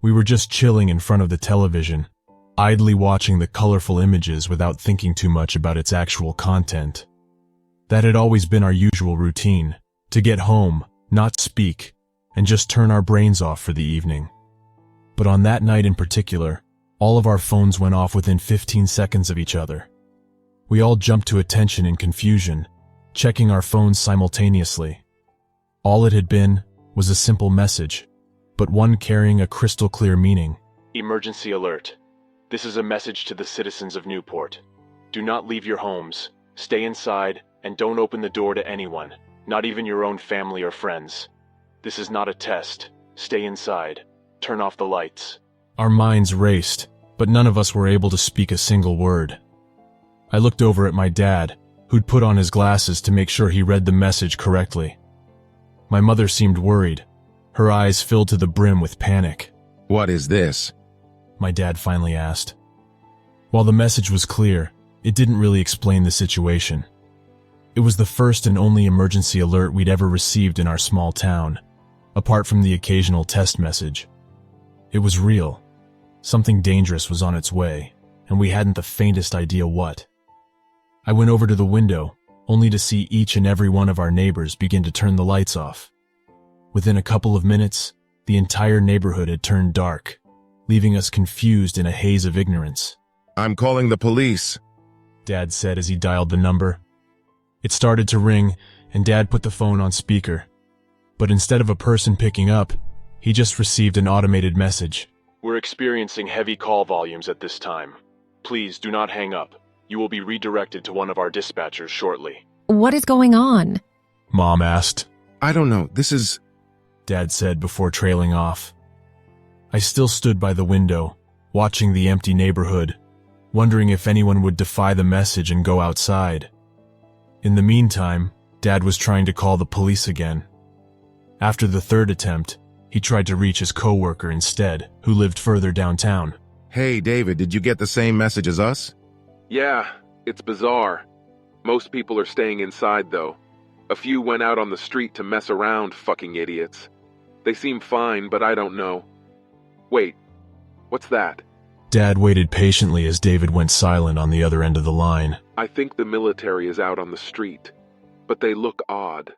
We were just chilling in front of the television, idly watching the colorful images without thinking too much about its actual content. That had always been our usual routine, to get home, not speak, and just turn our brains off for the evening. But on that night in particular, all of our phones went off within 15 seconds of each other. We all jumped to attention in confusion, checking our phones simultaneously. All it had been was a simple message, but one carrying a crystal clear meaning. Emergency alert. This is a message to the citizens of Newport. Do not leave your homes, stay inside, and don't open the door to anyone, not even your own family or friends. This is not a test. Stay inside. Turn off the lights. Our minds raced, but none of us were able to speak a single word. I looked over at my dad, who'd put on his glasses to make sure he read the message correctly. My mother seemed worried, her eyes filled to the brim with panic. "What is this?" my dad finally asked. While the message was clear, it didn't really explain the situation. It was the first and only emergency alert we'd ever received in our small town, apart from the occasional test message. It was real. Something dangerous was on its way, and we hadn't the faintest idea what. I went over to the window, only to see each and every one of our neighbors begin to turn the lights off. Within a couple of minutes, the entire neighborhood had turned dark, leaving us confused in a haze of ignorance. "I'm calling the police," Dad said as he dialed the number. It started to ring, and Dad put the phone on speaker. But instead of a person picking up, he just received an automated message. We're experiencing heavy call volumes at this time. Please do not hang up. You will be redirected to one of our dispatchers shortly. What is going on? Mom asked. "I don't know, this is..." Dad said before trailing off. I still stood by the window, watching the empty neighborhood, wondering if anyone would defy the message and go outside. In the meantime, Dad was trying to call the police again. After the third attempt, he tried to reach his coworker instead, who lived further downtown. "Hey, David, did you get the same message as us?" Yeah, it's bizarre. Most people are staying inside, though. A few went out on the street to mess around, fucking idiots. They seem fine, but I don't know. Wait, what's that? Dad waited patiently as David went silent on the other end of the line. I think the military is out on the street, but they look odd.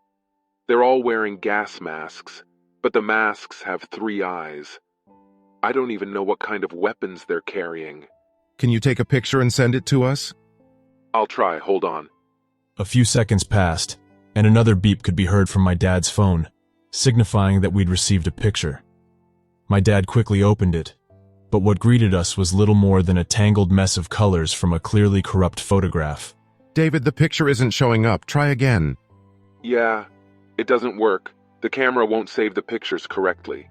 They're all wearing gas masks, but the masks have 3 eyes. I don't even know what kind of weapons they're carrying. "Can you take a picture and send it to us?" I'll try, hold on. A few seconds passed, and another beep could be heard from my dad's phone, signifying that we'd received a picture. My dad quickly opened it, but what greeted us was little more than a tangled mess of colors from a clearly corrupt photograph. "David, the picture isn't showing up. Try again." Yeah, it doesn't work. The camera won't save the pictures correctly.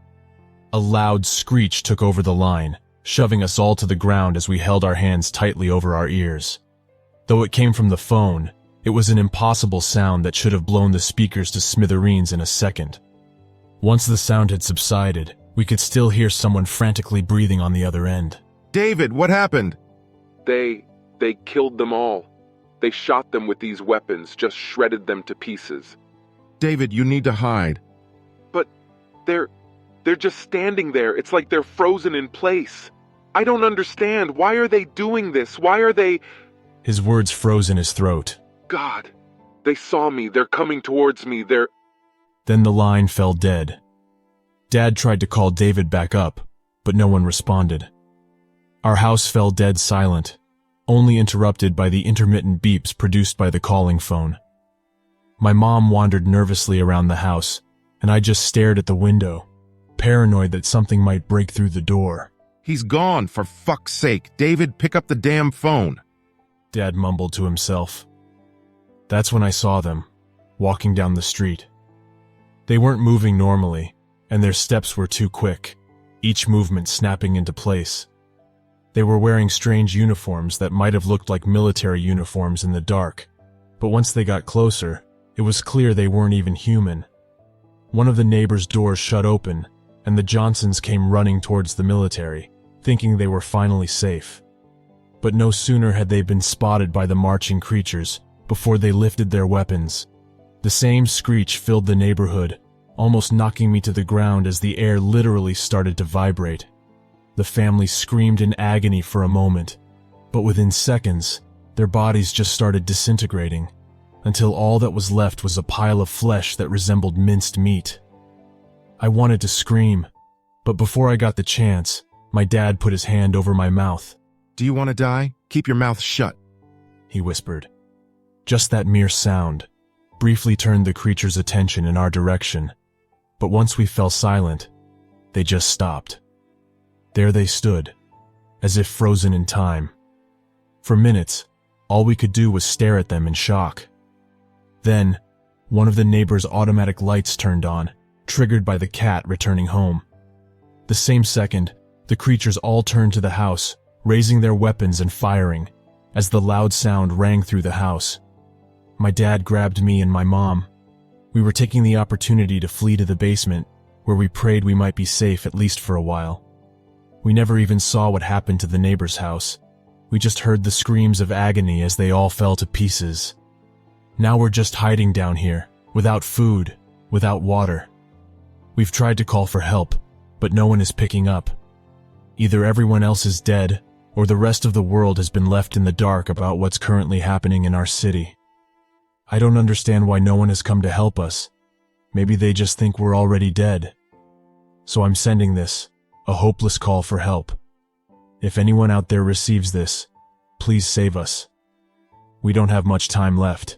A loud screech took over the line, shoving us all to the ground as we held our hands tightly over our ears. Though it came from the phone, it was an impossible sound that should have blown the speakers to smithereens in a second. Once the sound had subsided, we could still hear someone frantically breathing on the other end. "David, what happened?" They killed them all. They shot them with these weapons, just shredded them to pieces. "David, you need to hide." But they're just standing there. It's like they're frozen in place. I don't understand. Why are they doing this? Why are they... His words froze in his throat. God, they saw me. They're coming towards me. Then the line fell dead. Dad tried to call David back up, but no one responded. Our house fell dead silent, only interrupted by the intermittent beeps produced by the calling phone. My mom wandered nervously around the house, and I just stared at the window, paranoid that something might break through the door. "He's gone, for fuck's sake. David, pick up the damn phone." Dad mumbled to himself. That's when I saw them, walking down the street. They weren't moving normally, and their steps were too quick, each movement snapping into place. They were wearing strange uniforms that might have looked like military uniforms in the dark, but once they got closer, it was clear they weren't even human. One of the neighbors' doors shut open, and the Johnsons came running towards the military, thinking they were finally safe. But no sooner had they been spotted by the marching creatures before they lifted their weapons. The same screech filled the neighborhood, almost knocking me to the ground as the air literally started to vibrate. The family screamed in agony for a moment, but within seconds, their bodies just started disintegrating, until all that was left was a pile of flesh that resembled minced meat. I wanted to scream, but before I got the chance, my dad put his hand over my mouth. Do you want to die? Keep your mouth shut, he whispered. Just that mere sound briefly turned the creature's attention in our direction, but once we fell silent, they just stopped. There they stood, as if frozen in time. For minutes, all we could do was stare at them in shock. Then, one of the neighbor's automatic lights turned on, triggered by the cat returning home. The same second, the creatures all turned to the house, raising their weapons and firing, as the loud sound rang through the house. My dad grabbed me and my mom. We were taking the opportunity to flee to the basement, where we prayed we might be safe at least for a while. We never even saw what happened to the neighbor's house. We just heard the screams of agony as they all fell to pieces. Now we're just hiding down here, without food, without water. We've tried to call for help, but no one is picking up. Either everyone else is dead, or the rest of the world has been left in the dark about what's currently happening in our city. I don't understand why no one has come to help us. Maybe they just think we're already dead. So I'm sending this, a hopeless call for help. If anyone out there receives this, please save us. We don't have much time left.